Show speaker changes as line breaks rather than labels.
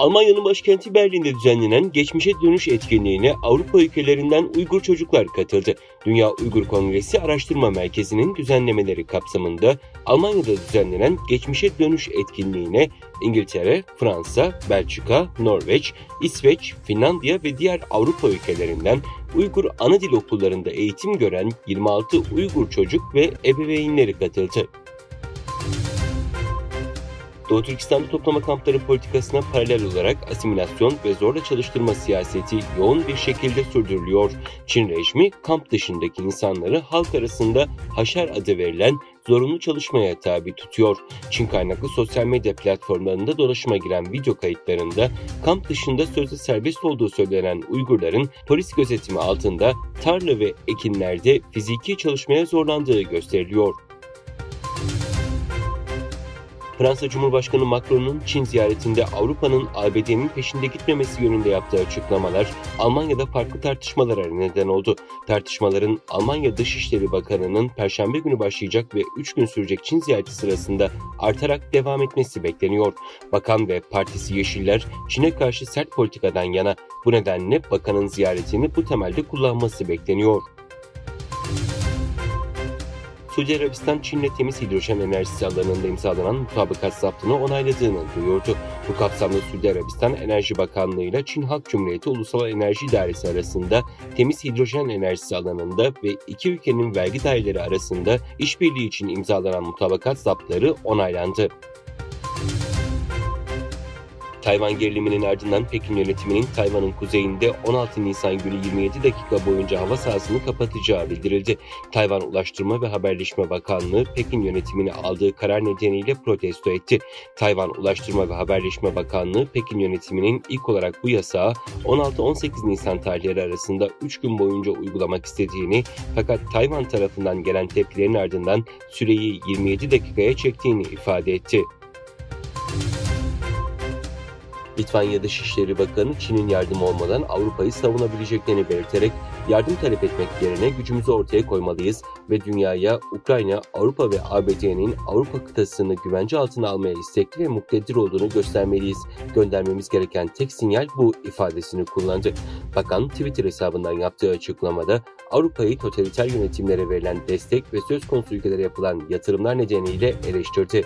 Almanya'nın başkenti Berlin'de düzenlenen Geçmişe Dönüş etkinliğine Avrupa ülkelerinden Uygur çocuklar katıldı. Dünya Uygur Kongresi Araştırma Merkezi'nin düzenlemeleri kapsamında Almanya'da düzenlenen Geçmişe Dönüş etkinliğine İngiltere, Fransa, Belçika, Norveç, İsveç, Finlandiya ve diğer Avrupa ülkelerinden Uygur ana dil okullarında eğitim gören 26 Uygur çocuk ve ebeveynleri katıldı. Doğu Türkistan'da toplama kampları politikasına paralel olarak asimilasyon ve zorla çalıştırma siyaseti yoğun bir şekilde sürdürülüyor. Çin rejimi kamp dışındaki insanları halk arasında haşer adı verilen zorunlu çalışmaya tabi tutuyor. Çin kaynaklı sosyal medya platformlarında dolaşıma giren video kayıtlarında kamp dışında sözde serbest olduğu söylenen Uygurların polis gözetimi altında tarla ve ekinlerde fiziki çalışmaya zorlandığı gösteriliyor. Fransa Cumhurbaşkanı Macron'un Çin ziyaretinde Avrupa'nın ABD'nin peşinde gitmemesi yönünde yaptığı açıklamalar Almanya'da farklı tartışmalara neden oldu. Tartışmaların Almanya Dışişleri Bakanı'nın Perşembe günü başlayacak ve 3 gün sürecek Çin ziyareti sırasında artarak devam etmesi bekleniyor. Bakan ve partisi Yeşiller Çin'e karşı sert politikadan yana, bu nedenle bakanın ziyaretini bu temelde kullanması bekleniyor. Suudi Arabistan, Çin'le temiz hidrojen enerjisi alanında imzalanan mutabakat zaptını onayladığını duyurdu. Bu kapsamda Suudi Arabistan Enerji Bakanlığı ile Çin Halk Cumhuriyeti Ulusal Enerji İdaresi arasında temiz hidrojen enerjisi alanında ve iki ülkenin vergi daireleri arasında işbirliği için imzalanan mutabakat zaptları onaylandı. Tayvan geriliminin ardından Pekin yönetiminin Tayvan'ın kuzeyinde 16 Nisan günü 27 dakika boyunca hava sahasını kapatacağı bildirildi. Tayvan Ulaştırma ve Haberleşme Bakanlığı Pekin yönetimini aldığı karar nedeniyle protesto etti. Tayvan Ulaştırma ve Haberleşme Bakanlığı Pekin yönetiminin ilk olarak bu yasağı 16-18 Nisan tarihleri arasında 3 gün boyunca uygulamak istediğini, fakat Tayvan tarafından gelen tepkilerin ardından süreyi 27 dakikaya çektiğini ifade etti. Litvanya Dışişleri Bakanı Çin'in yardımı olmadan Avrupa'yı savunabileceklerini belirterek yardım talep etmek yerine gücümüzü ortaya koymalıyız ve dünyaya Ukrayna, Avrupa ve ABD'nin Avrupa kıtasını güvence altına almaya istekli ve muktedir olduğunu göstermeliyiz. Göndermemiz gereken tek sinyal bu ifadesini kullandı. Bakan Twitter hesabından yaptığı açıklamada Avrupa'yı totaliter yönetimlere verilen destek ve söz konusu ülkelere yapılan yatırımlar nedeniyle eleştirdi.